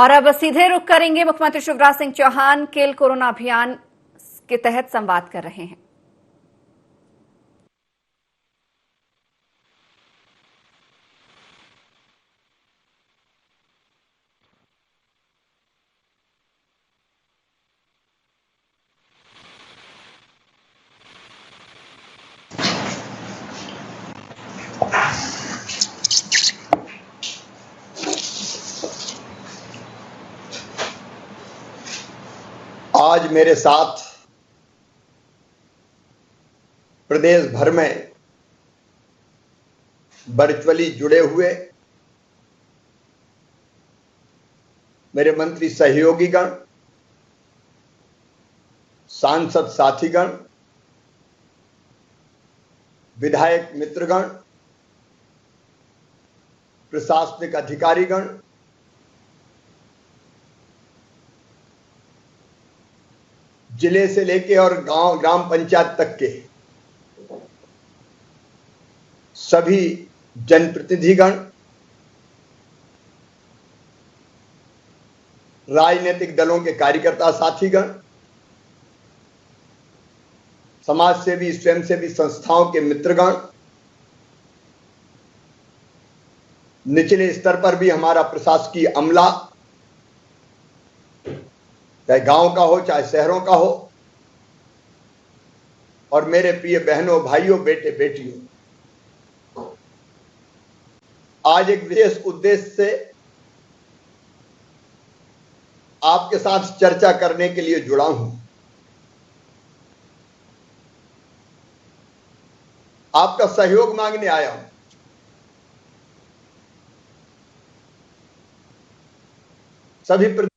और अब सीधे रुख करेंगे। मुख्यमंत्री शिवराज सिंह चौहान किल कोरोना अभियान के तहत संवाद कर रहे हैं। आज मेरे साथ प्रदेश भर में वर्चुअली जुड़े हुए मेरे मंत्री सहयोगीगण, सांसद साथीगण, विधायक मित्रगण, प्रशासनिक अधिकारीगण, जिले से लेके और गांव ग्राम पंचायत तक के सभी जनप्रतिनिधिगण, राजनीतिक दलों के कार्यकर्ता साथीगण, समाज सेवी स्वयंसेवी संस्थाओं के मित्रगण, निचले स्तर पर भी हमारा प्रशासकीय अमला, चाहे गांव का हो चाहे शहरों का हो, और मेरे प्रिय बहनों भाइयों बेटे बेटियों, आज एक विशेष उद्देश्य से आपके साथ चर्चा करने के लिए जुड़ा हूं। आपका सहयोग मांगने आया हूं। सभी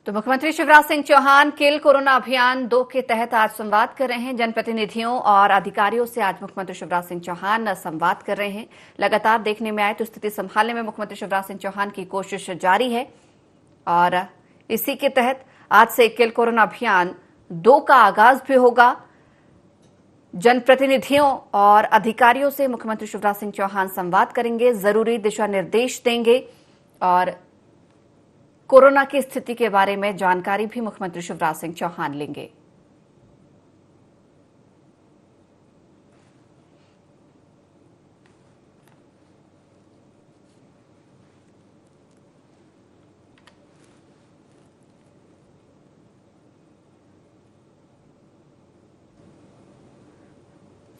तो मुख्यमंत्री शिवराज सिंह चौहान किल कोरोना अभियान 2 के तहत आज संवाद कर रहे हैं। जनप्रतिनिधियों और अधिकारियों से आज मुख्यमंत्री शिवराज सिंह चौहान संवाद कर रहे हैं। लगातार देखने में आए तो स्थिति संभालने में मुख्यमंत्री शिवराज सिंह चौहान की कोशिश जारी है और इसी के तहत आज से किल कोरोना अभियान 2 का आगाज भी होगा। जनप्रतिनिधियों और अधिकारियों से मुख्यमंत्री शिवराज सिंह चौहान संवाद करेंगे, जरूरी दिशा निर्देश देंगे और कोरोना की स्थिति के बारे में जानकारी भी मुख्यमंत्री शिवराज सिंह चौहान लेंगे।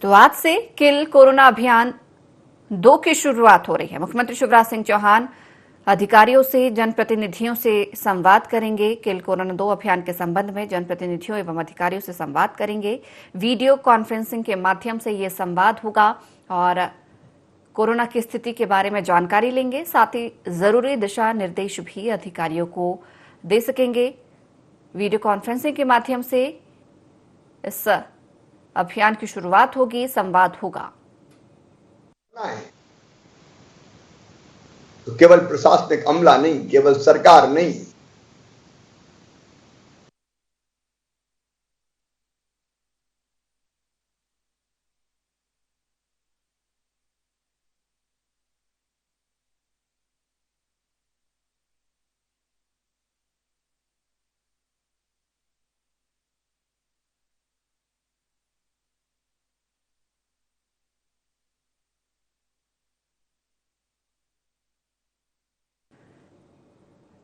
तो आज से किल कोरोना अभियान 2 की शुरुआत हो रही है। मुख्यमंत्री शिवराज सिंह चौहान अधिकारियों से, जनप्रतिनिधियों से संवाद करेंगे। किल कोरोना 2 अभियान के संबंध में जनप्रतिनिधियों एवं अधिकारियों से संवाद करेंगे। वीडियो कॉन्फ्रेंसिंग के माध्यम से ये संवाद होगा और कोरोना की स्थिति के बारे में जानकारी लेंगे। साथ ही जरूरी दिशा निर्देश भी अधिकारियों को दे सकेंगे। वीडियो कॉन्फ्रेंसिंग के माध्यम से इस अभियान की शुरुआत होगी, संवाद होगा। तो केवल प्रशासनिक अमला नहीं, केवल सरकार नहीं,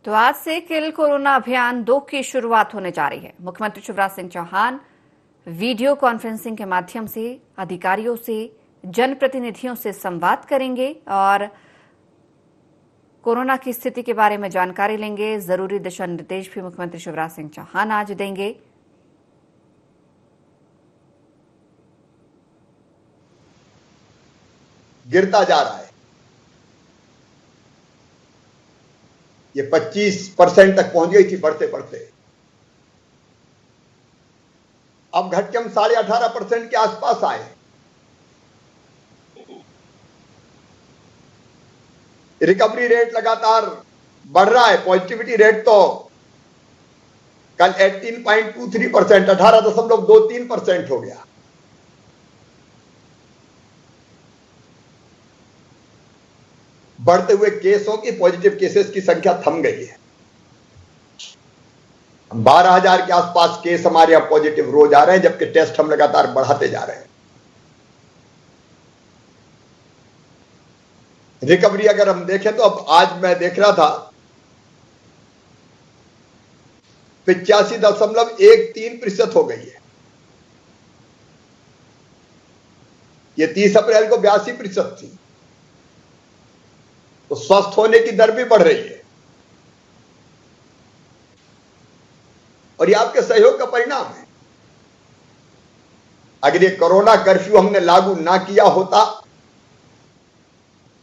तो आज से किल कोरोना अभियान 2 की शुरुआत होने जा रही है। मुख्यमंत्री शिवराज सिंह चौहान वीडियो कॉन्फ्रेंसिंग के माध्यम से अधिकारियों से, जनप्रतिनिधियों से संवाद करेंगे और कोरोना की स्थिति के बारे में जानकारी लेंगे। जरूरी दिशा निर्देश भी मुख्यमंत्री शिवराज सिंह चौहान आज देंगे। गिरता जा रहा है। ये 25% तक पहुंच गई थी बढ़ते बढ़ते, अब घट के हम 18.5% के आसपास आए। रिकवरी रेट लगातार बढ़ रहा है। पॉजिटिविटी रेट तो कल 18.23%, 18.23% हो गया। बढ़ते हुए केसों की, पॉजिटिव केसेस की संख्या थम गई है। 12,000 के आसपास केस हमारे यहां पॉजिटिव रोज आ रहे हैं, जबकि टेस्ट हम लगातार बढ़ाते जा रहे हैं। रिकवरी अगर हम देखें तो अब आज मैं देख रहा था 85.13% हो गई है। ये 30 अप्रैल को 82% थी। तो स्वस्थ होने की दर भी बढ़ रही है और ये आपके सहयोग का परिणाम है। अगर ये कोरोना कर्फ्यू हमने लागू ना किया होता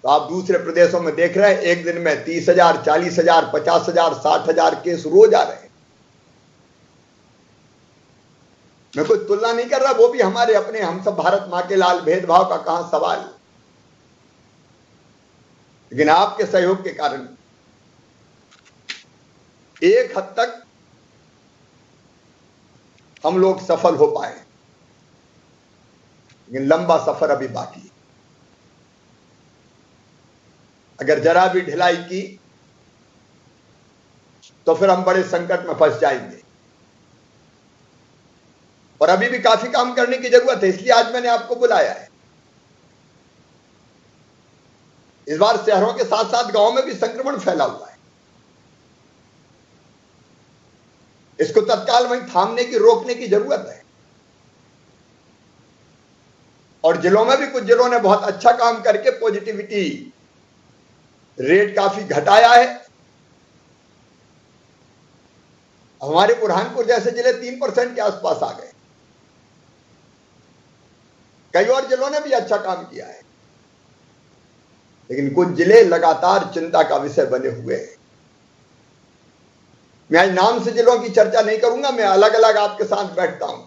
तो आप दूसरे प्रदेशों में देख रहे हैं एक दिन में 30,000, 40,000, 50,000, 60,000 केस रोज आ रहे हैं। मैं कोई तुलना नहीं कर रहा, वो भी हमारे अपने, हम सब भारत मां के लाल, भेदभाव का कहां सवाल। लेकिन आपके सहयोग के कारण एक हद तक हम लोग सफल हो पाए, लेकिन लंबा सफर अभी बाकी है। अगर जरा भी ढिलाई की तो फिर हम बड़े संकट में फंस जाएंगे और अभी भी काफी काम करने की जरूरत है। इसलिए आज मैंने आपको बुलाया है। इस बार शहरों के साथ साथ गांवों में भी संक्रमण फैला हुआ है। इसको तत्काल वहीं थामने की, रोकने की जरूरत है। और जिलों में भी कुछ जिलों ने बहुत अच्छा काम करके पॉजिटिविटी रेट काफी घटाया है। हमारे बुरहानपुर जैसे जिले 3% के आसपास आ गए। कई और जिलों ने भी अच्छा काम किया है, लेकिन कुछ जिले लगातार चिंता का विषय बने हुए हैं। मैं आज नाम से जिलों की चर्चा नहीं करूंगा, मैं अलग अलग आपके साथ बैठता हूं।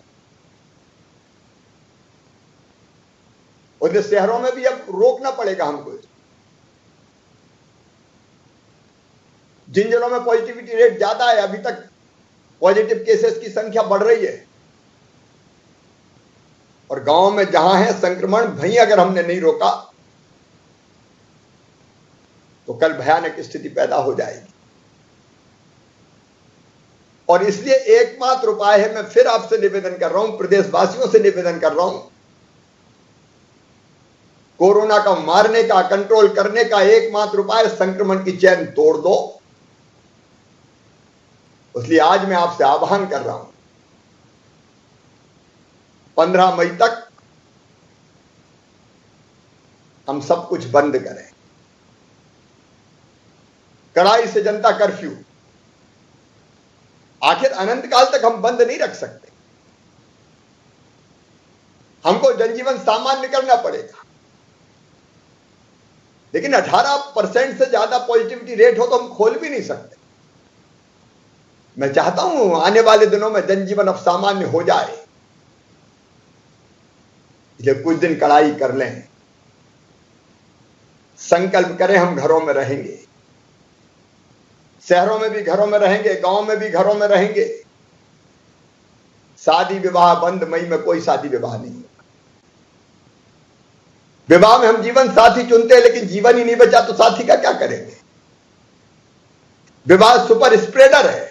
उन शहरों में भी अब रोकना पड़ेगा हमको। जिन जिलों में पॉजिटिविटी रेट ज्यादा है, अभी तक पॉजिटिव केसेस की संख्या बढ़ रही है, और गांव में जहां है संक्रमण, वहीं अगर हमने नहीं रोका तो कल भयानक स्थिति पैदा हो जाएगी। और इसलिए एकमात्र उपाय है, मैं फिर आपसे निवेदन कर रहा हूं, प्रदेशवासियों से निवेदन कर रहा हूं, कोरोना का मारने का, कंट्रोल करने का एकमात्र उपाय संक्रमण की चेन तोड़ दो। इसलिए आज मैं आपसे आह्वान कर रहा हूं, 15 मई तक हम सब कुछ बंद करें। कड़ाई से जनता कर्फ्यू, आखिर अनंत काल तक हम बंद नहीं रख सकते। हमको जनजीवन सामान्य करना पड़ेगा। लेकिन 18% से ज्यादा पॉजिटिविटी रेट हो तो हम खोल भी नहीं सकते। मैं चाहता हूं आने वाले दिनों में जनजीवन अब सामान्य हो जाए, इसलिए कुछ दिन कड़ाई कर लें, संकल्प करें हम घरों में रहेंगे। शहरों में भी घरों में रहेंगे, गांव में भी घरों में रहेंगे। शादी विवाह बंद, मई में कोई शादी विवाह नहीं होगा। विवाह में हम जीवन साथी चुनते हैं, लेकिन जीवन ही नहीं बचा तो साथी का क्या करेंगे। विवाह सुपर स्प्रेडर है।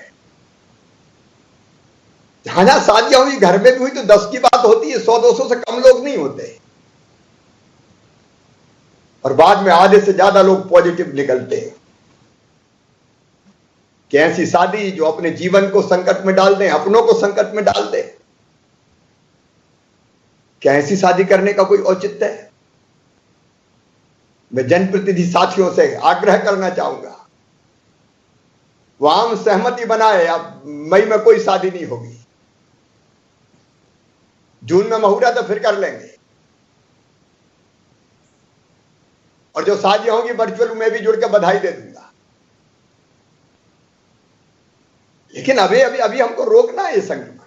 जहां जहां शादियां हुई, घर में भी हुई तो 10 की बात होती है, 100-200 से कम लोग नहीं होते, और बाद में आधे से ज्यादा लोग पॉजिटिव निकलते हैं। कि ऐसी शादी जो अपने जीवन को संकट में डाल दें, अपनों को संकट में डाल दें, क्या ऐसी शादी करने का कोई औचित्य है? मैं जनप्रतिनिधि साथियों से आग्रह करना चाहूंगा, वो आम सहमति बनाए, अब मई में कोई शादी नहीं होगी, जून में मुहूर्त तो फिर कर लेंगे, और जो शादियां होंगी वर्चुअल में भी जुड़ के बधाई दे दूंगा। लेकिन अभी हमको रोकना है ये संक्रमण।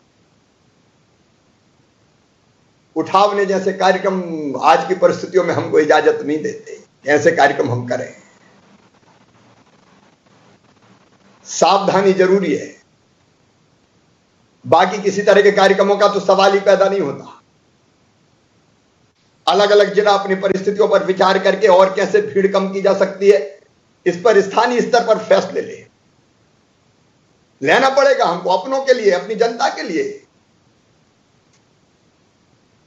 उठावने जैसे कार्यक्रम आज की परिस्थितियों में हमको इजाजत नहीं देते, ऐसे कार्यक्रम हम करें। सावधानी जरूरी है। बाकी किसी तरह के कार्यक्रमों का तो सवाल ही पैदा नहीं होता। अलग अलग जिला अपनी परिस्थितियों पर विचार करके और कैसे भीड़ कम की जा सकती है, इस पर स्थानीय स्तर पर फैसले लेना पड़ेगा हमको, अपनों के लिए, अपनी जनता के लिए।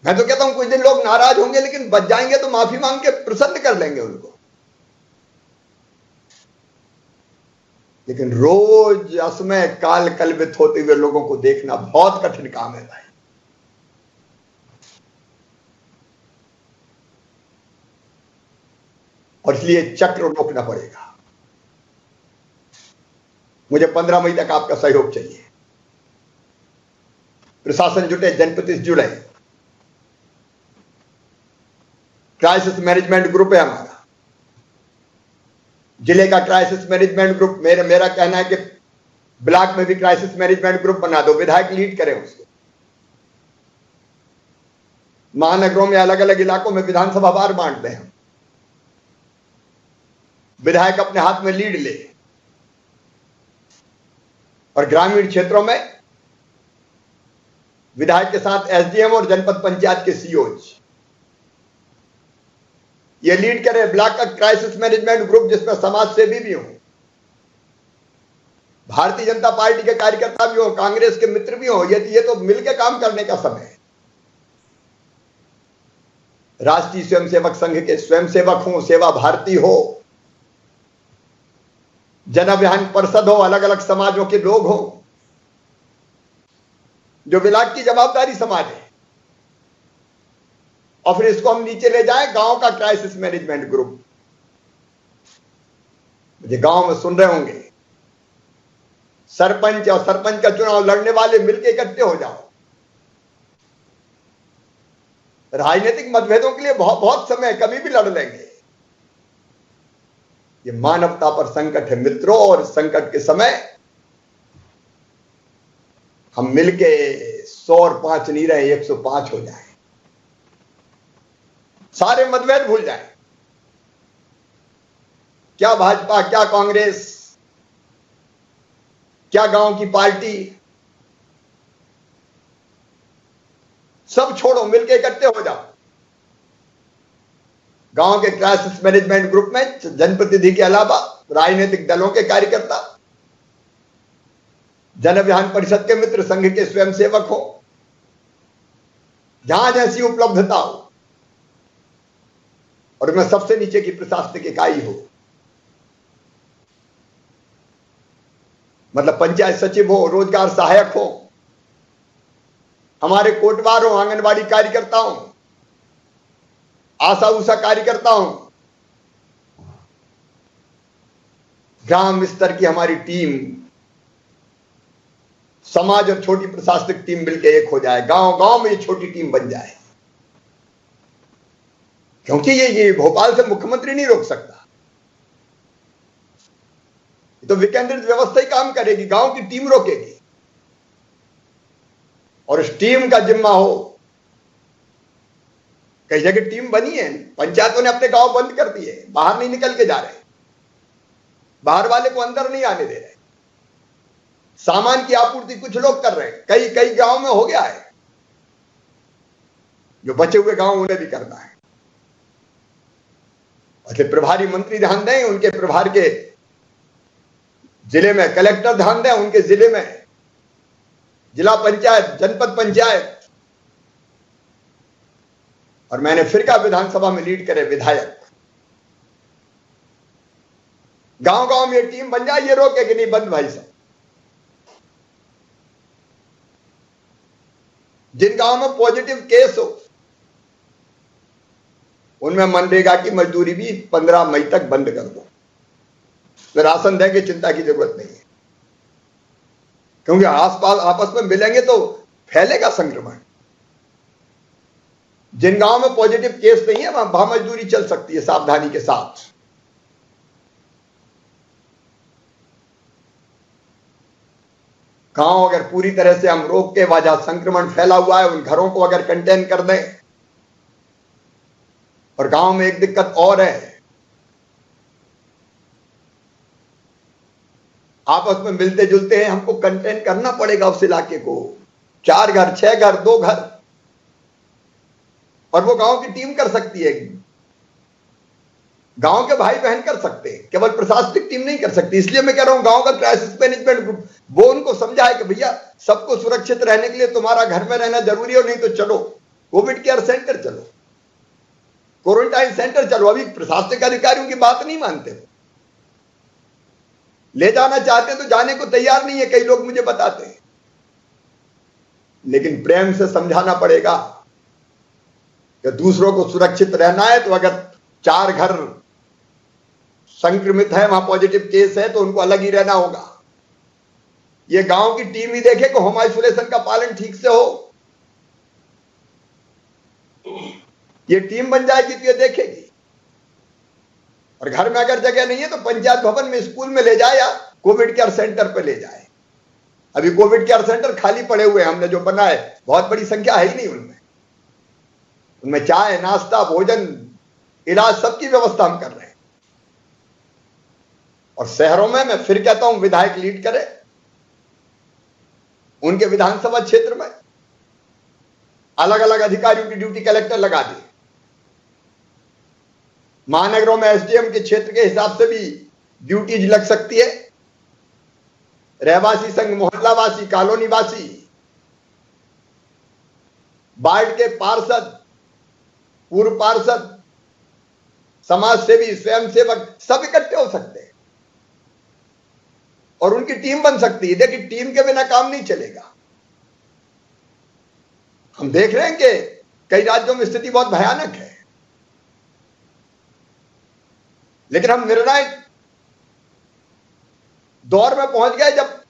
मैं तो कहता हूं कुछ दिन लोग नाराज होंगे, लेकिन बच जाएंगे तो माफी मांग के प्रसन्न कर लेंगे उनको। लेकिन रोज असमय काल कलवित होते हुए लोगों को देखना बहुत कठिन काम है भाई। और इसलिए चक्र रोकना पड़ेगा। मुझे 15 मई तक आपका सहयोग चाहिए। प्रशासन जुटे, जनप्रतिनिधि जुड़े। क्राइसिस मैनेजमेंट ग्रुप है हमारा, जिले का क्राइसिस मैनेजमेंट ग्रुप। मेरा कहना है कि ब्लॉक में भी क्राइसिस मैनेजमेंट ग्रुप बना दो, विधायक लीड करें उसको। महानगरों में अलग अलग इलाकों में विधानसभा वार बांट दें हम, विधायक अपने हाथ में लीड ले। और ग्रामीण क्षेत्रों में विधायक के साथ एसडीएम और जनपद पंचायत के सीओज ये लीड करें ब्लॉक का क्राइसिस मैनेजमेंट ग्रुप, जिसमें समाज सेवी भी हो, भारतीय जनता पार्टी के कार्यकर्ता भी हो, कांग्रेस के मित्र भी हो। ये तो मिलकर काम करने का समय है। राष्ट्रीय स्वयंसेवक संघ के स्वयंसेवक हो, सेवा भारती हो, जन अभियान परिषद हो, अलग अलग समाजों के लोग हो, जो ब्लॉक की जवाबदारी समाज है। और फिर इसको हम नीचे ले जाएं, गांव का क्राइसिस मैनेजमेंट ग्रुप। मुझे गांव में सुन रहे होंगे, सरपंच और सरपंच का चुनाव लड़ने वाले मिलकर इकट्ठे हो जाओ। राजनीतिक मतभेदों के लिए बहुत बहुत समय, कभी भी लड़ लेंगे। ये मानवता पर संकट है मित्रों, और संकट के समय हम मिलके 100 और 5 नहीं रहे, 105 हो जाए, सारे मतभेद भूल जाए। क्या भाजपा, क्या कांग्रेस, क्या गांव की पार्टी, सब छोड़ो, मिलके इकट्ठे हो जाओ। गांव के क्राइसिस मैनेजमेंट ग्रुप में जनप्रतिनिधि के अलावा राजनीतिक दलों के कार्यकर्ता, जन अभियान परिषद के मित्र, संघ के स्वयंसेवक हो, जहां जैसी उपलब्धता हो, और मैं सबसे नीचे की प्रशासनिक इकाई हो, मतलब पंचायत सचिव हो, रोजगार सहायक हो, हमारे कोटवार हो, आंगनबाड़ी कार्यकर्ता हो, आशा उषा कार्यकर्ता हो, ग्राम स्तर की हमारी टीम, समाज और छोटी प्रशासनिक टीम मिलकर एक हो जाए, गांव गांव में ये छोटी टीम बन जाए। क्योंकि ये भोपाल से मुख्यमंत्री नहीं रोक सकता, तो विकेंद्रित व्यवस्था ही काम करेगी, गांव की टीम रोकेगी। और इस टीम का जिम्मा हो, कई जगह टीम बनी है, पंचायतों ने अपने गांव बंद कर दिए, बाहर नहीं निकल के जा रहे, बाहर वाले को अंदर नहीं आने दे रहे, सामान की आपूर्ति कुछ लोग कर रहे हैं, कई कई गांव में हो गया है। जो बचे हुए गांव उन्हें भी करना है। और प्रभारी मंत्री ध्यान दें, उनके प्रभार के जिले में कलेक्टर ध्यान दें, उनके जिले में जिला पंचायत, जनपद पंचायत, और मैंने फिर कहा विधानसभा में लीड करे विधायक। गांव गांव में टीम बन जाए, ये रोके कि नहीं बंद भाई साहब। जिन गांव में पॉजिटिव केस हो, उनमें मनरेगा की मजदूरी भी 15 मई तक बंद कर दो। तो राशन देंगे, चिंता की जरूरत नहीं है, क्योंकि आसपास आपस में मिलेंगे तो फैलेगा संक्रमण। जिन गांव में पॉजिटिव केस नहीं है, वहां मजदूरी चल सकती है सावधानी के साथ। गांव अगर पूरी तरह से हम रोक के, वजह संक्रमण फैला हुआ है, उन घरों को अगर कंटेन कर दें। और गांव में एक दिक्कत और है, आपस में मिलते जुलते हैं, हमको कंटेन करना पड़ेगा उस इलाके को। 4 घर, 6 घर, 2 घर, और वो गांव की टीम कर सकती है, गांव के भाई बहन कर सकते हैं, केवल प्रशासनिक टीम नहीं कर सकती। इसलिए मैं कह रहा हूं गांव का क्राइसिस मैनेजमेंट ग्रुप वो उनको समझाए कि भैया सबको सुरक्षित रहने के लिए तुम्हारा घर में रहना जरूरी है, और नहीं तो चलो कोविड केयर सेंटर चलो, क्वारंटाइन सेंटर चलो। अभी प्रशासनिक अधिकारियों की बात नहीं मानते, ले जाना चाहते तो जाने को तैयार नहीं है, कई लोग मुझे बताते हैं। लेकिन प्रेम से समझाना पड़ेगा कि दूसरों को सुरक्षित रहना है, तो अगर 4 घर संक्रमित है, वहां पॉजिटिव केस है, तो उनको अलग ही रहना होगा। ये गांव की टीम ही देखे कि होम आइसोलेशन का पालन ठीक से हो। ये टीम बन जाएगी तो ये देखेगी। और घर में अगर जगह नहीं है तो पंचायत भवन में, स्कूल में ले जाए, या कोविड केयर सेंटर पे ले जाए। अभी कोविड केयर सेंटर खाली पड़े हुए हैं, हमने जो बनाए, बहुत बड़ी संख्या है ही नहीं उनमें। उनमें चाय, नाश्ता, भोजन, इलाज, सबकी व्यवस्था हम कर रहे हैं। और शहरों में मैं फिर कहता हूं, विधायक लीड करे, उनके विधानसभा क्षेत्र में अलग अलग अधिकारियों की ड्यूटी कलेक्टर लगा दी। महानगरों में एसडीएम के क्षेत्र के हिसाब से भी ड्यूटीज लग सकती है। रहवासी संघ, मोहल्लावासी, कॉलोनीवासी, वार्ड के पार्षद, पूर्व पार्षद, समाज सेवी, स्वयं सेवक, सब इकट्ठे हो सकते हैं और उनकी टीम बन सकती है। देखिए, टीम के बिना काम नहीं चलेगा। हम देख रहे हैं कि कई राज्यों में स्थिति बहुत भयानक है, लेकिन हम निर्णायक दौर में पहुंच गए जब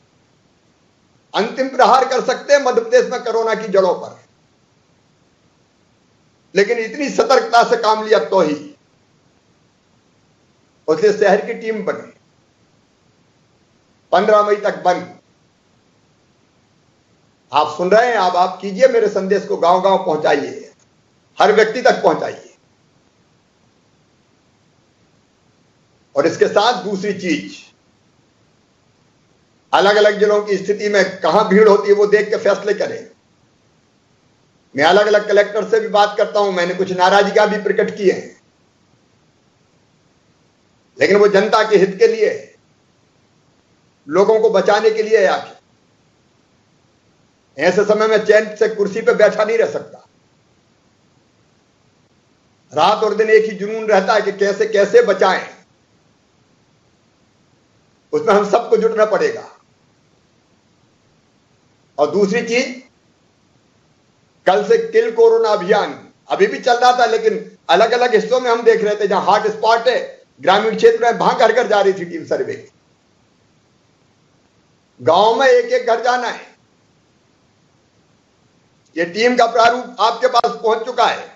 अंतिम प्रहार कर सकते हैं मध्य प्रदेश में कोरोना की जड़ों पर। लेकिन इतनी सतर्कता से काम लिया तो ही उससे शहर की टीम बनी। 15 मई तक बंद। आप सुन रहे हैं, आप कीजिए, मेरे संदेश को गांव गांव पहुंचाइए, हर व्यक्ति तक पहुंचाइए। और इसके साथ दूसरी चीज, अलग अलग जिलों की स्थिति में कहां भीड़ होती है वो देख के फैसले करें। मैं अलग अलग कलेक्टर से भी बात करता हूं, मैंने कुछ नाराजगियां भी प्रकट की है, लेकिन वो जनता के हित के लिए, लोगों को बचाने के लिए। आखिर ऐसे समय में चैन से कुर्सी पे बैठा नहीं रह सकता। रात और दिन एक ही जुनून रहता है कि कैसे कैसे बचाएं। उसमें हम सबको जुटना पड़ेगा। और दूसरी चीज, कल से किल कोरोना अभियान अभी भी चल रहा था, लेकिन अलग अलग हिस्सों में हम देख रहे थे, जहां हॉट स्पॉट है ग्रामीण क्षेत्र में, वहां घर घर जा रही थी टीम सर्वे। गांव में एक एक घर जाना है। ये टीम का प्रारूप आपके पास पहुंच चुका है।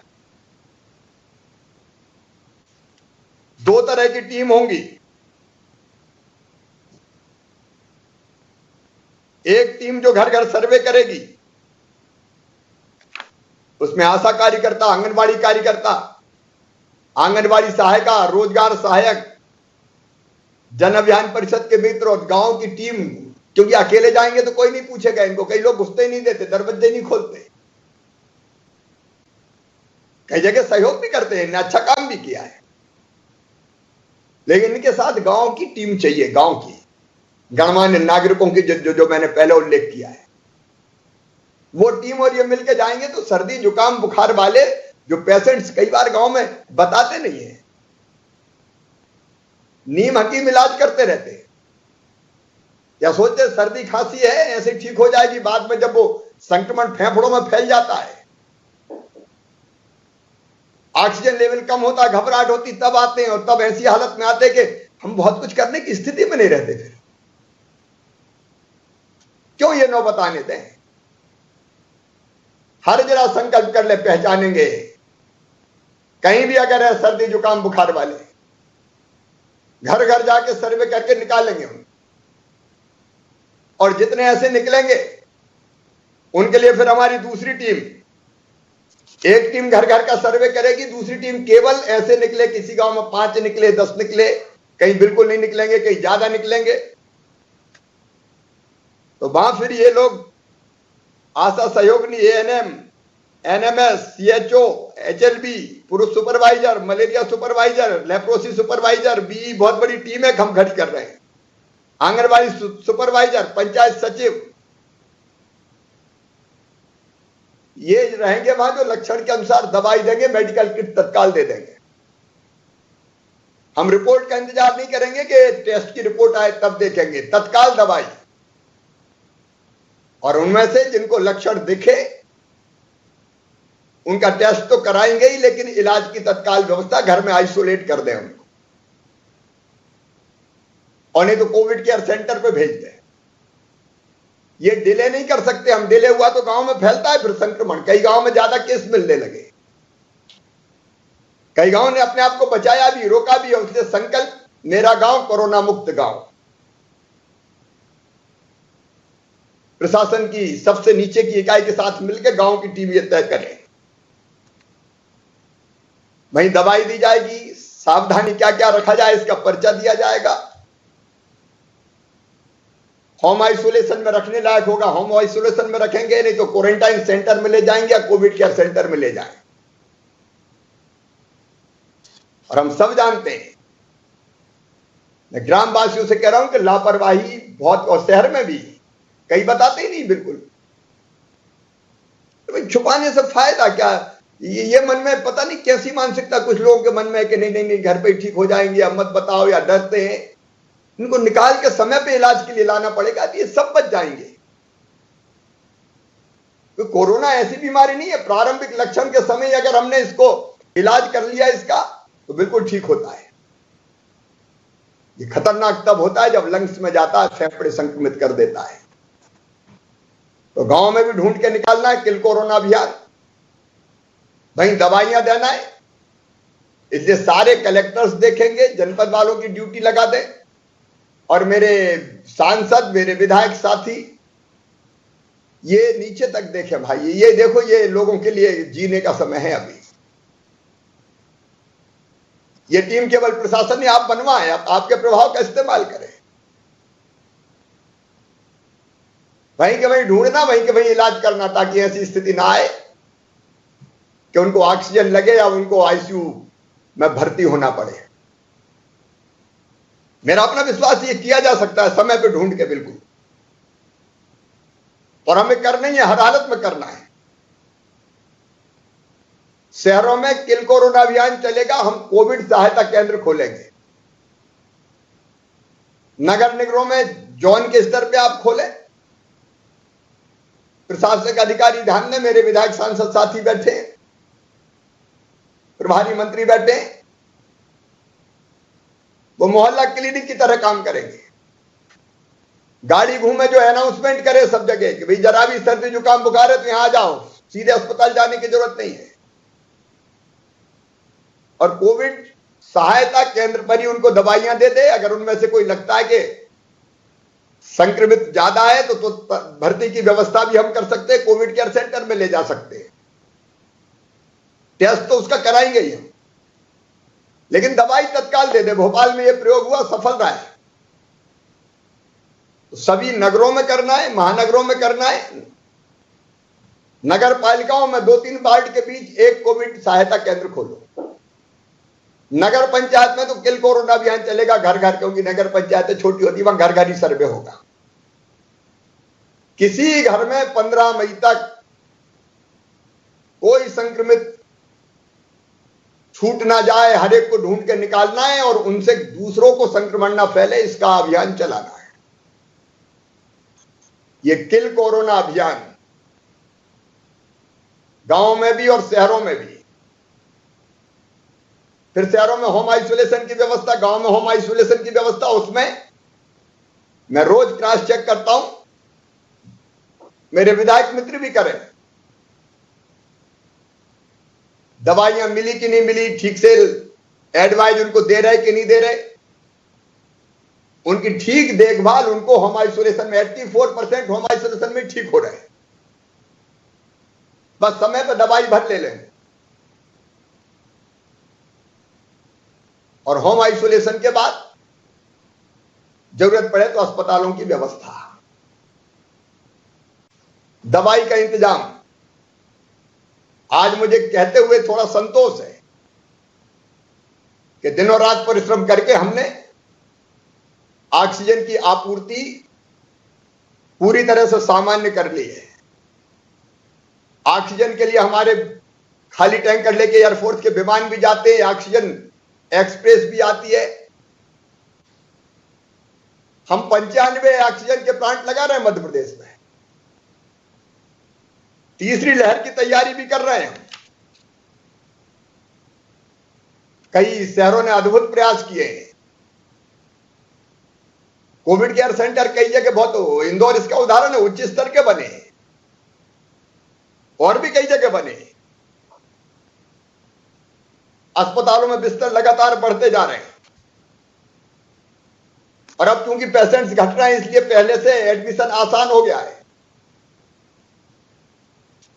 2 तरह की टीम होंगी। एक टीम जो घर घर सर्वे करेगी, उसमें आशा कार्यकर्ता, आंगनबाड़ी कार्यकर्ता, आंगनबाड़ी सहायिका, रोजगार सहायक, जन अभियान परिषद के मित्र और गांव की टीम। क्योंकि अकेले जाएंगे तो कोई नहीं पूछेगा इनको, कई लोग घुसते ही नहीं देते, दरवाजे नहीं खोलते। कई जगह सहयोग भी करते हैं, इन्होंने अच्छा काम भी किया है, लेकिन इनके साथ गांव की टीम चाहिए। गांव की गणमान्य नागरिकों की जो मैंने पहले उल्लेख किया है, वो टीम और ये मिलकर जाएंगे तो सर्दी जुकाम बुखार वाले जो पेशेंट्स कई बार गांव में बताते नहीं है, नीम हकीम इलाज करते रहते हैं, या सोचते सर्दी खांसी है ऐसे ठीक हो जाएगी, बाद में जब वो संक्रमण फेफड़ों में फैल जाता है, ऑक्सीजन लेवल कम होता, घबराहट होती, तब आते हैं। और तब ऐसी हालत में आते कि हम बहुत कुछ करने की स्थिति में नहीं रहते। फिर क्यों ये नौबत आने दें? हर जरा संकल्प कर ले, पहचानेंगे। कहीं भी अगर है सर्दी जुकाम बुखार वाले, घर घर जाके सर्वे करके निकालेंगे उन। और जितने ऐसे निकलेंगे उनके लिए फिर हमारी दूसरी टीम, एक टीम घर घर का सर्वे करेगी, दूसरी टीम केवल ऐसे निकले, किसी गांव में 5 निकले, 10 निकले, कहीं बिल्कुल नहीं निकलेंगे, कहीं ज्यादा निकलेंगे, तो वहां फिर ये लोग आशा सहयोगिनी, एएनएम, एनएमएस, सीएचओ, एचएलबी, पुरुष supervisor, malaria supervisor, leprosy supervisor, BE बहुत बड़ी टीम है, हम खड़ी कर रहे हैं, आंगनबाड़ी सुपरवाइजर, पंचायत सचिव, ये रहेंगे वहां जो लक्षण के अनुसार दवाई देंगे, मेडिकल किट तत्काल दे देंगे। हम रिपोर्ट का इंतजार नहीं करेंगे कि टेस्ट की रिपोर्ट आए तब देखेंगे, तत्काल दवाई। और उनमें से जिनको लक्षण दिखे उनका टेस्ट तो कराएंगे ही, लेकिन इलाज की तत्काल व्यवस्था, घर में आइसोलेट कर दें उनको, और नहीं तो कोविड केयर सेंटर पे भेज दें। ये डिले नहीं कर सकते हम, डिले हुआ तो गांव में फैलता है फिर संक्रमण। कई गांव में ज्यादा केस मिलने लगे, कई गांव ने अपने आप को बचाया भी, रोका भी, और उससे संकल्प मेरा गांव कोरोना मुक्त गांव। प्रशासन की सबसे नीचे की इकाई के साथ मिलकर गांव की टीम ये तय करे, वहीं दवाई दी जाएगी, सावधानी क्या क्या रखा जाए इसका पर्चा दिया जाएगा। होम आइसोलेशन में रखने लायक होगा, होम आइसोलेशन में रखेंगे, नहीं तो क्वारंटाइन सेंटर में ले जाएंगे या कोविड केयर सेंटर में ले जाएंगे। और हम सब जानते हैं, मैं ग्रामवासियों से कह रहा हूं कि लापरवाही बहुत, और शहर में भी कई बताते ही नहीं बिल्कुल। तो भाई छुपाने से फायदा क्या? ये मन में पता नहीं कैसी मानसिकता कुछ लोगों के मन में है कि नहीं नहीं नहीं घर पे ठीक हो जाएंगे, अब मत बताओ, या डरते हैं। इनको निकाल के समय पे इलाज के लिए लाना पड़ेगा, तो ये सब बच जाएंगे। तो कोरोना ऐसी बीमारी नहीं है, प्रारंभिक लक्षण के समय अगर हमने इसको इलाज कर लिया इसका, तो बिल्कुल ठीक होता है। ये खतरनाक तब होता है जब लंग्स में जाता है, फेफड़े संक्रमित कर देता है। तो गांव में भी ढूंढ के निकालना है किल कोरोना अभियान, वहीं दवाइयां देना है। इसलिए सारे कलेक्टर्स देखेंगे, जनपद वालों की ड्यूटी लगा दें, और मेरे सांसद, मेरे विधायक साथी ये नीचे तक देखें। भाई ये देखो, ये लोगों के लिए जीने का समय है अभी। ये टीम केवल प्रशासन ने आप बनवाए, आपके प्रभाव का इस्तेमाल करें, वहीं के वहीं ढूंढना, वहीं के वहीं इलाज करना, ताकि ऐसी स्थिति ना आए कि उनको ऑक्सीजन लगे या उनको आईसीयू में भर्ती होना पड़े। मेरा अपना विश्वास ये किया जा सकता है समय पे ढूंढ के, बिल्कुल। और हमें करना ही है, हर हालत में करना है। शहरों में किल कोरोना अभियान चलेगा, हम कोविड सहायता केंद्र खोलेंगे। नगर निगमों में जोन के स्तर पे आप खोलें, प्रशासनिक अधिकारी ध्यान दें, मेरे विधायक सांसद साथी बैठे हैं, प्रभारी मंत्री बैठे हैं, वो मोहल्ला क्लिनिक की तरह काम करेंगे। गाड़ी घूमे जो अनाउंसमेंट करे सब जगह कि भाई जरा भी सर्दी जुकाम बुखार है तो यहां आ जाओ, सीधे अस्पताल जाने की जरूरत नहीं है। और कोविड सहायता केंद्र पर ही उनको दवाइयां दे दे। अगर उनमें से कोई लगता है कि संक्रमित ज्यादा है तो भर्ती की व्यवस्था भी हम कर सकते हैं, कोविड केयर सेंटर में ले जा सकते हैं। टेस्ट तो उसका कराएंगे ही हम, लेकिन दवाई तत्काल दे दे। भोपाल में यह प्रयोग हुआ, सफल रहा है। तो सभी नगरों में करना है, महानगरों में करना है, नगर पालिकाओं में 2-3 वार्ड के बीच एक कोविड सहायता केंद्र खोलो। नगर पंचायत में तो किल कोरोना अभियान चलेगा घर घर, क्योंकि नगर पंचायतें छोटी होती, वहां घर घर ही सर्वे होगा। किसी घर में 15 मई तक कोई संक्रमित छूट ना जाए, हर एक को ढूंढ के निकालना है और उनसे दूसरों को संक्रमण ना फैले, इसका अभियान चलाना है। ये किल कोरोना अभियान गांव में भी और शहरों में भी। फिर शहरों में होम आइसोलेशन की व्यवस्था, गांव में होम आइसोलेशन की व्यवस्था, उसमें मैं रोज क्रॉस चेक करता हूं, मेरे विधायक मित्र भी करें, दवाइयां मिली कि नहीं मिली, ठीक से एडवाइज उनको दे रहे कि नहीं दे रहे, उनकी ठीक देखभाल, उनको होम आइसोलेशन में 84% होम आइसोलेशन में ठीक हो रहे हैं। बस समय पर दवाई भर ले लें। और होम आइसोलेशन के बाद जरूरत पड़े तो अस्पतालों की व्यवस्था। दवाई का इंतजाम। आज मुझे कहते हुए थोड़ा संतोष है कि दिनों रात परिश्रम करके हमने ऑक्सीजन की आपूर्ति पूरी तरह से सामान्य कर ली है। ऑक्सीजन के लिए हमारे खाली टैंकर लेके एयरफोर्स के विमान भी जाते हैं, ऑक्सीजन एक्सप्रेस भी आती है। हम 95 ऑक्सीजन के प्लांट लगा रहे हैं मध्य प्रदेश में। तीसरी लहर की तैयारी भी कर रहे हैं। कई शहरों ने अद्भुत प्रयास किए हैं। कोविड केयर सेंटर कई जगह बहुत, इंदौर इसका उदाहरण है, उच्च स्तर के बने, और भी कई जगह बने। अस्पतालों में बिस्तर लगातार बढ़ते जा रहे हैं, और अब चूंकि पेशेंट्स घट रहे हैं इसलिए पहले से एडमिशन आसान हो गया है।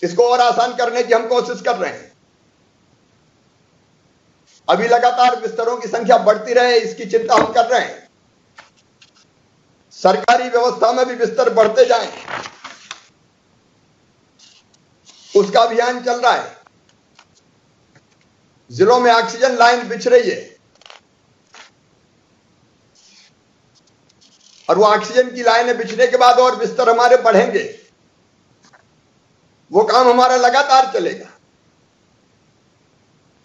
इसको और आसान करने की हम कोशिश कर रहे हैं। अभी लगातार बिस्तरों की संख्या बढ़ती रहे इसकी चिंता हम कर रहे हैं। सरकारी व्यवस्था में भी बिस्तर बढ़ते जाएं, उसका अभियान चल रहा है। जिलों में ऑक्सीजन लाइन बिछ रही है, और वो ऑक्सीजन की लाइनें बिछने के बाद और बिस्तर हमारे बढ़ेंगे। वो काम हमारा लगातार चलेगा।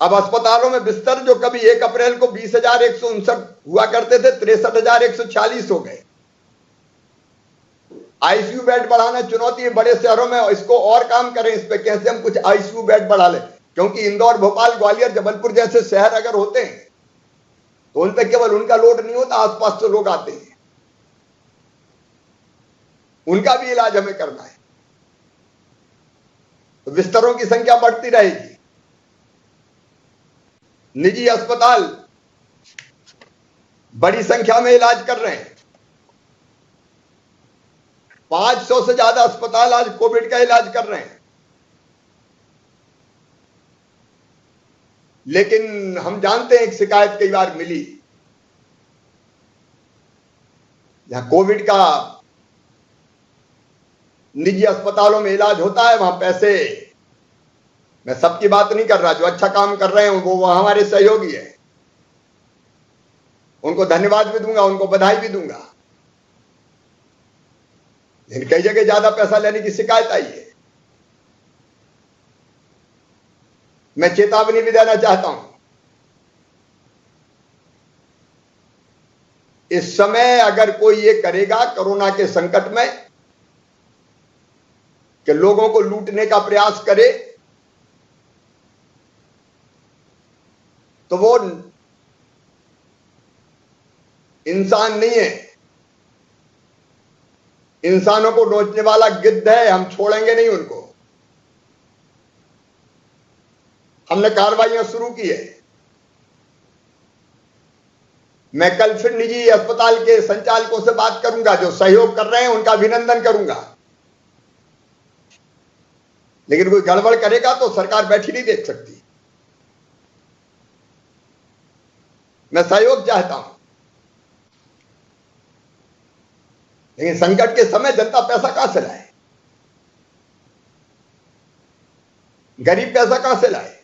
अब अस्पतालों में बिस्तर जो कभी 1 अप्रैल को 20,159 हुआ करते थे, 63,146 हो गए। आईसीयू बेड बढ़ाना चुनौती है बड़े शहरों में, इसको और काम करें इस पे, कैसे हम कुछ आईसीयू बेड बढ़ा लें। क्योंकि इंदौर, भोपाल, ग्वालियर, जबलपुर जैसे शहर अगर होते हैं तो उन पे केवल उनका लोड नहीं होता, आसपास से लोग आते हैं, उनका भी इलाज हमें करना है। तो बिस्तरों की संख्या बढ़ती रहेगी। निजी अस्पताल बड़ी संख्या में इलाज कर रहे हैं। 500 से ज्यादा अस्पताल आज कोविड का इलाज कर रहे हैं। लेकिन हम जानते हैं एक शिकायत कई बार मिली, जहां कोविड का निजी अस्पतालों में इलाज होता है वहां पैसे, मैं सबकी बात नहीं कर रहा, जो अच्छा काम कर रहे हैं वो हमारे सहयोगी है, उनको धन्यवाद भी दूंगा, उनको बधाई भी दूंगा। लेकिन कई जगह ज्यादा पैसा लेने की शिकायत आई है। मैं चेतावनी भी देना चाहता हूं, इस समय अगर कोई ये करेगा कोरोना के संकट में कि लोगों को लूटने का प्रयास करे, तो वो इंसान नहीं है, इंसानों को नोचने वाला गिद्ध है। हम छोड़ेंगे नहीं उनको। हमने कार्रवाइयां शुरू की है। मैं कल फिर निजी अस्पताल के संचालकों से बात करूंगा, जो सहयोग कर रहे हैं उनका अभिनंदन करूंगा। लेकिन कोई गड़बड़ करेगा तो सरकार बैठी नहीं देख सकती। मैं सहयोग चाहता हूं, लेकिन संकट के समय जनता पैसा कहां से लाए, गरीब पैसा कहां से लाए?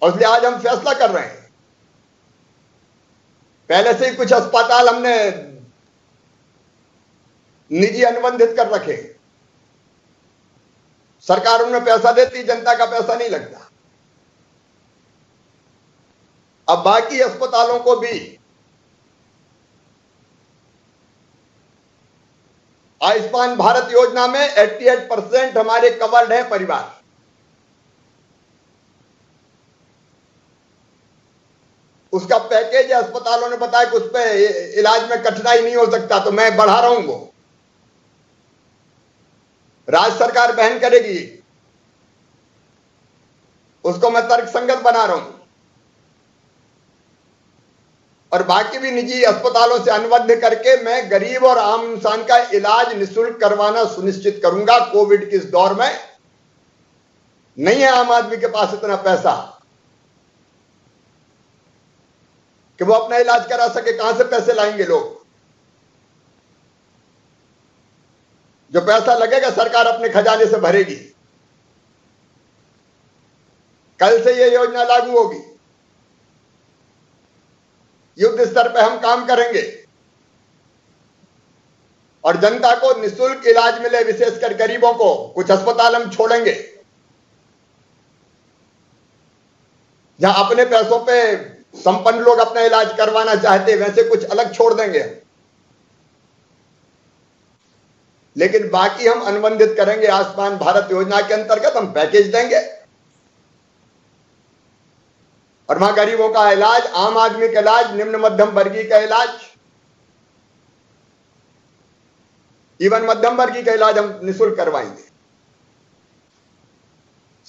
और इसलिए आज हम फैसला कर रहे हैं। पहले से ही कुछ अस्पताल हमने निजी अनुबंधित कर रखे, सरकार उनमें पैसा देती, जनता का पैसा नहीं लगता। अब बाकी अस्पतालों को भी आयुष्मान भारत योजना में 88% हमारे कवर्ड है परिवार। उसका पैकेज अस्पतालों ने बताया कि उस पर इलाज में कठिनाई नहीं हो सकता, तो मैं बढ़ा रहा हूं। वो राज्य सरकार वहन करेगी, उसको मैं तर्कसंगत बना रहा हूं। और बाकी भी निजी अस्पतालों से अनुबंध करके मैं गरीब और आम इंसान का इलाज निःशुल्क करवाना सुनिश्चित करूंगा। कोविड के इस दौर में नहीं है आम आदमी के पास इतना पैसा कि वो अपना इलाज करा सके। कहां से पैसे लाएंगे लोग? जो पैसा लगेगा सरकार अपने खजाने से भरेगी। कल से यह योजना लागू होगी। युद्ध स्तर पर हम काम करेंगे और जनता को निःशुल्क इलाज मिले, विशेषकर गरीबों को। कुछ अस्पताल हम छोड़ेंगे, जहां अपने पैसों पे संपन्न लोग अपना इलाज करवाना चाहते हैं, वैसे कुछ अलग छोड़ देंगे। लेकिन बाकी हम अनुबंधित करेंगे। आयुष्मान भारत योजना के अंतर्गत हम पैकेज देंगे और वहां गरीबों का इलाज, आम आदमी का इलाज, निम्न मध्यम वर्गीय का इलाज, इवन मध्यम वर्गीय का इलाज हम निःशुल्क करवाएंगे।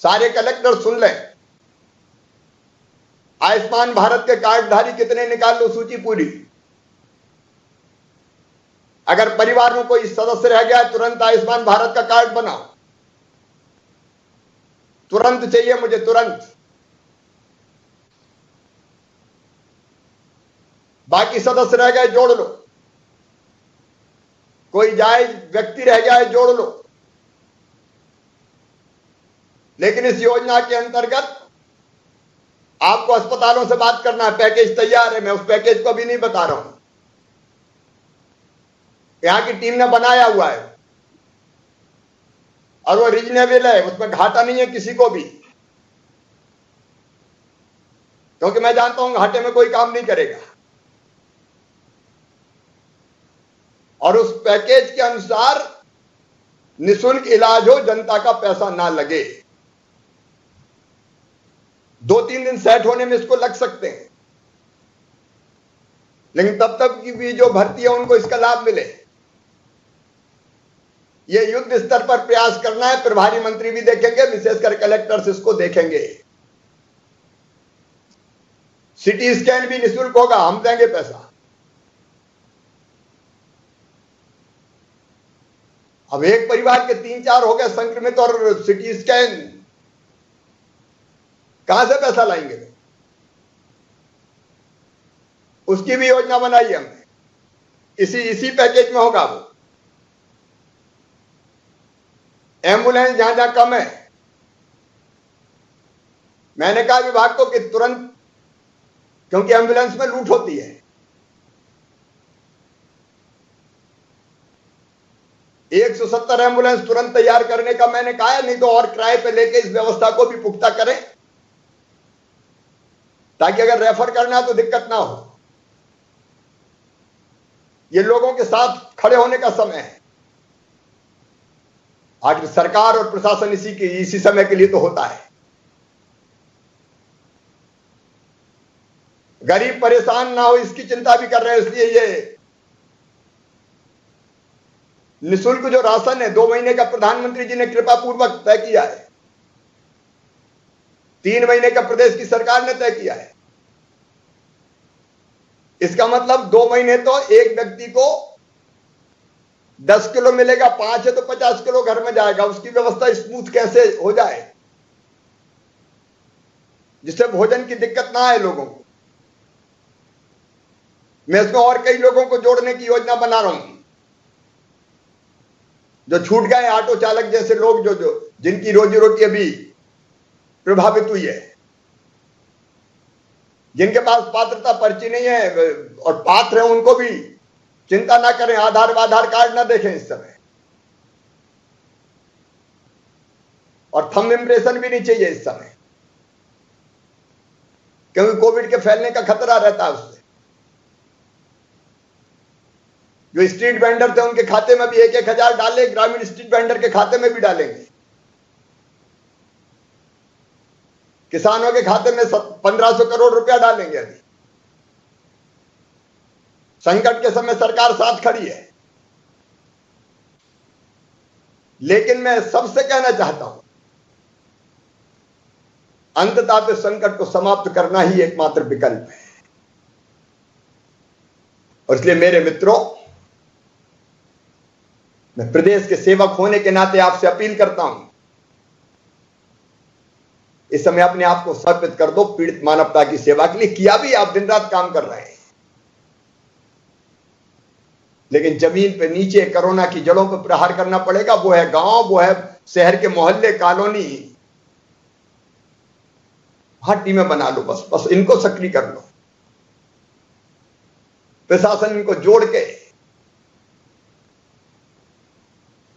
सारे कलेक्टर सुन लें। आयुष्मान भारत के कार्डधारी कितने निकाल लो, सूची पूरी। अगर परिवार में कोई सदस्य रह गया, तुरंत आयुष्मान भारत का कार्ड बनाओ। तुरंत चाहिए मुझे, तुरंत। बाकी सदस्य रह गए, जोड़ लो। कोई जायज व्यक्ति रह गया है, जोड़ लो। लेकिन इस योजना के अंतर्गत आपको अस्पतालों से बात करना है। पैकेज तैयार है, मैं उस पैकेज को भी नहीं बता रहा हूं। यहां की टीम ने बनाया हुआ है और वो रीजनेबल है, उसमें घाटा नहीं है किसी को भी, क्योंकि मैं जानता हूं घाटे में कोई काम नहीं करेगा। और उस पैकेज के अनुसार निःशुल्क इलाज हो, जनता का पैसा ना लगे। 2-3 दिन सेट होने में इसको लग सकते हैं, लेकिन तब तक की भी जो भर्ती है उनको इसका लाभ मिले। ये युद्ध स्तर पर प्रयास करना है। प्रभारी मंत्री भी देखेंगे, विशेषकर कलेक्टर्स इसको देखेंगे। सिटी स्कैन भी निःशुल्क होगा, हम देंगे पैसा। अब एक परिवार के 3-4 हो गए संक्रमित और सिटी स्कैन, कहां से पैसा लाएंगे? उसकी भी योजना बनाई है हमने। इसी पैकेज में होगा वो। एम्बुलेंस जहां जहां कम है, मैंने कहा विभाग को कि तुरंत, क्योंकि एम्बुलेंस में लूट होती है। 170 एम्बुलेंस तुरंत तैयार करने का मैंने कहा है, नहीं तो और किराए पे लेके इस व्यवस्था को भी पुख्ता करें, ताकि अगर रेफर करना है तो दिक्कत ना हो। ये लोगों के साथ खड़े होने का समय है। आज सरकार और प्रशासन इसी समय के लिए तो होता है। गरीब परेशान ना हो इसकी चिंता भी कर रहे हैं, इसलिए ये निःशुल्क जो राशन है 2 महीने का प्रधानमंत्री जी ने कृपा पूर्वक तय किया है। 3 महीने का प्रदेश की सरकार ने तय किया है। इसका मतलब 2 महीने तो एक व्यक्ति को 10 किलो मिलेगा, 5 है तो 50 किलो घर में जाएगा। उसकी व्यवस्था स्मूथ कैसे हो जाए, जिससे भोजन की दिक्कत ना आए लोगों को। मैं इसमें और कई लोगों को जोड़ने की योजना बना रहा हूं, जो छूट गए, ऑटो चालक जैसे लोग जो जिनकी रोजी रोटी अभी प्रभावित हुई है, जिनके पास पात्रता पर्ची नहीं है और पात्र है, उनको भी चिंता ना करें। आधार कार्ड ना देखें इस समय, और थंब इंप्रेशन भी नहीं चाहिए इस समय, क्योंकि कोविड के फैलने का खतरा रहता है उससे। जो स्ट्रीट वेंडर थे उनके खाते में भी 1-1 हजार डाले, ग्रामीण स्ट्रीट वेंडर के खाते में भी डालेंगे। किसानों के खाते में 1500 करोड़ रुपया डालेंगे। अभी संकट के समय सरकार साथ खड़ी है। लेकिन मैं सबसे कहना चाहता हूं, अंततः तो संकट को समाप्त करना ही एकमात्र विकल्प है। और इसलिए मेरे मित्रों, मैं प्रदेश के सेवक होने के नाते आपसे अपील करता हूं, इस समय अपने आप को समर्पित कर दो पीड़ित मानवता की सेवा के लिए। किया भी, आप दिन रात काम कर रहे हैं। लेकिन जमीन पे नीचे कोरोना की जड़ों पर प्रहार करना पड़ेगा। वो है गांव, वो है शहर के मोहल्ले, कॉलोनी। वहां टीमें बना लो, बस इनको सक्रिय कर लो। प्रशासन इनको जोड़ के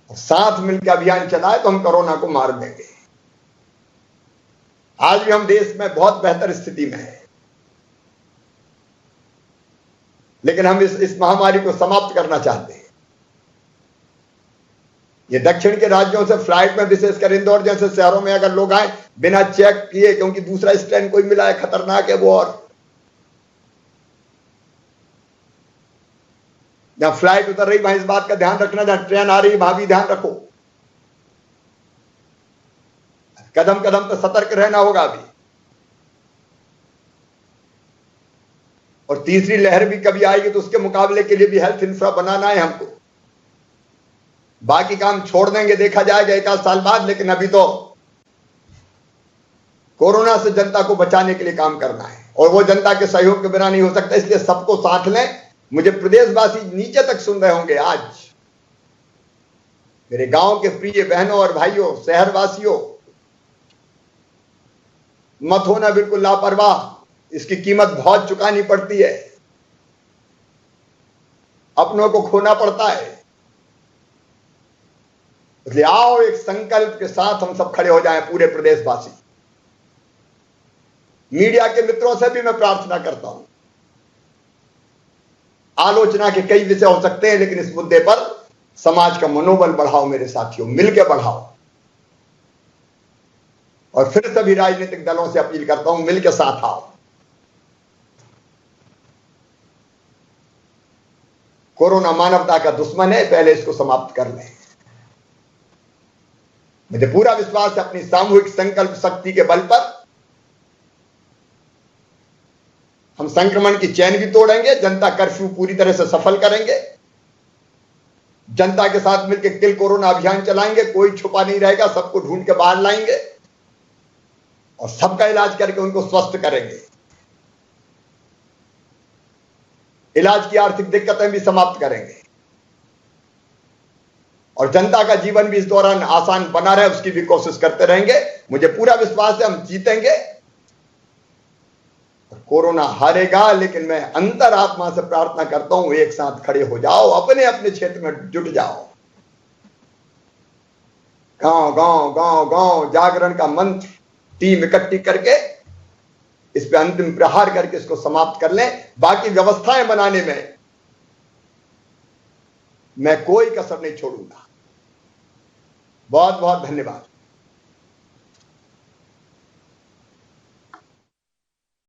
साथ मिलकर अभियान चलाए तो हम कोरोना को मार देंगे। आज भी हम देश में बहुत बेहतर स्थिति में हैं, लेकिन हम इस महामारी को समाप्त करना चाहते हैं। ये दक्षिण के राज्यों से फ्लाइट में, विशेषकर इंदौर जैसे शहरों में अगर लोग आए बिना चेक किए, क्योंकि दूसरा स्ट्रेन कोई मिला है, खतरनाक है वो, और जहां फ्लाइट उतर रही वहां इस बात का ध्यान रखना, जहां ट्रेन आ रही वहां भी ध्यान रखो। कदम कदम पर सतर्क रहना होगा अभी। और तीसरी लहर भी कभी आएगी तो उसके मुकाबले के लिए भी हेल्थ इंफ्रा बनाना है हमको। बाकी काम छोड़ देंगे, देखा जाएगा एक आध साल बाद, लेकिन अभी तो कोरोना से जनता को बचाने के लिए काम करना है, और वो जनता के सहयोग के बिना नहीं हो सकता। इसलिए सबको साथ लें। मुझे प्रदेशवासी नीचे तक सुन रहे होंगे आज, मेरे गांव के प्रिय बहनों और भाइयों, शहरवासियों, मत होना बिल्कुल लापरवाह। इसकी कीमत बहुत चुकानी पड़ती है, अपनों को खोना पड़ता है। इसलिए आओ एक संकल्प के साथ हम सब खड़े हो जाएं, पूरे प्रदेशवासी। मीडिया के मित्रों से भी मैं प्रार्थना करता हूं, आलोचना के कई विषय हो सकते हैं, लेकिन इस मुद्दे पर समाज का मनोबल बढ़ाओ मेरे साथियों, मिलकर बढ़ाओ। और फिर सभी राजनीतिक दलों से अपील करता हूं, मिलकर साथ आओ। कोरोना मानवता का दुश्मन है, पहले इसको समाप्त कर लें। मुझे पूरा विश्वास है अपनी सामूहिक संकल्प शक्ति के बल पर हम संक्रमण की चैन भी तोड़ेंगे, जनता कर्फ्यू पूरी तरह से सफल करेंगे, जनता के साथ मिलकर किल कोरोना अभियान चलाएंगे। कोई छुपा नहीं रहेगा, सबको ढूंढ के बाहर लाएंगे और सबका इलाज करके उनको स्वस्थ करेंगे। इलाज की आर्थिक दिक्कतें भी समाप्त करेंगे और जनता का जीवन भी इस दौरान आसान बना रहे, उसकी भी कोशिश करते रहेंगे। मुझे पूरा विश्वास है हम जीतेंगे, कोरोना हारेगा। लेकिन मैं अंतरात्मा से प्रार्थना करता हूं, एक साथ खड़े हो जाओ, अपने अपने क्षेत्र में जुट जाओ। गांव गांव गांव गांव जागरण का मंत्र, टीम इकट्ठी करके इस पे अंतिम प्रहार करके इसको समाप्त कर लें। बाकी व्यवस्थाएं बनाने में मैं कोई कसर नहीं छोड़ूंगा। बहुत बहुत धन्यवाद।